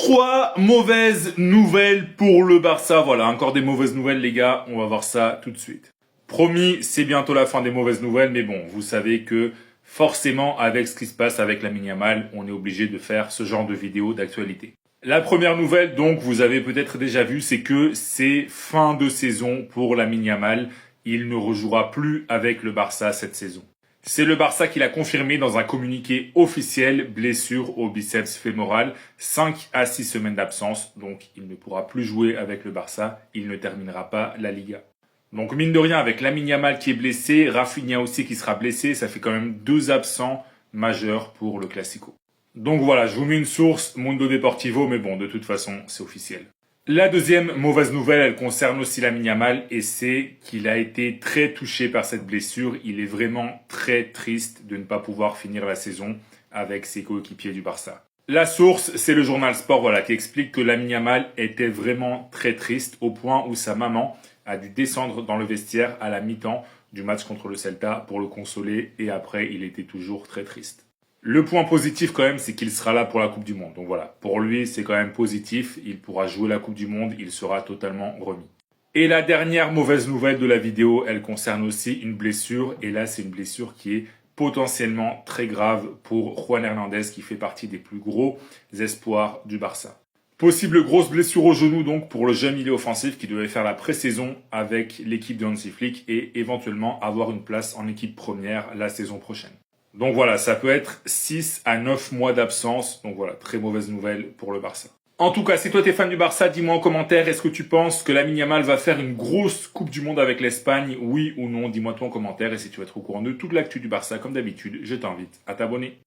Trois mauvaises nouvelles pour le Barça. Voilà, encore des mauvaises nouvelles les gars, on va voir ça tout de suite. Promis, c'est bientôt la fin des mauvaises nouvelles, mais bon, vous savez que forcément, avec ce qui se passe avec Lamine Yamal, on est obligé de faire ce genre de vidéo d'actualité. La première nouvelle, donc, vous avez peut-être déjà vu, c'est que c'est fin de saison pour Lamine Yamal. Il ne rejouera plus avec le Barça cette saison. C'est le Barça qui l'a confirmé dans un communiqué officiel, blessure au biceps fémoral, 5 à 6 semaines d'absence, donc il ne pourra plus jouer avec le Barça, il ne terminera pas la Liga. Donc mine de rien, avec Lamine Yamal qui est blessé, Rafinha aussi qui sera blessé, ça fait quand même 2 absents majeurs pour le Classico. Donc voilà, je vous mets une source, Mundo Deportivo, mais bon, de toute façon, c'est officiel. La deuxième mauvaise nouvelle, elle concerne aussi Lamine Yamal et c'est qu'il a été très touché par cette blessure. Il est vraiment très triste de ne pas pouvoir finir la saison avec ses coéquipiers du Barça. La source, c'est le journal Sport voilà, qui explique que Lamine Yamal était vraiment très triste au point où sa maman a dû descendre dans le vestiaire à la mi-temps du match contre le Celta pour le consoler et après il était toujours très triste. Le point positif quand même, c'est qu'il sera là pour la Coupe du Monde. Donc voilà, pour lui, c'est quand même positif. Il pourra jouer la Coupe du Monde, il sera totalement remis. Et la dernière mauvaise nouvelle de la vidéo, elle concerne aussi une blessure. Et là, c'est une blessure qui est potentiellement très grave pour Juan Hernandez, qui fait partie des plus gros espoirs du Barça. Possible grosse blessure au genou donc pour le jeune milieu offensif qui devait faire la pré-saison avec l'équipe de Hansi Flick et éventuellement avoir une place en équipe première la saison prochaine. Donc voilà, ça peut être 6 à 9 mois d'absence. Donc voilà, très mauvaise nouvelle pour le Barça. En tout cas, si toi t'es fan du Barça, dis-moi en commentaire, est-ce que tu penses que Lamine Yamal va faire une grosse Coupe du Monde avec l'Espagne? Oui ou non? Dis-moi toi en commentaire. Et si tu veux être au courant de toute l'actu du Barça, comme d'habitude, je t'invite à t'abonner.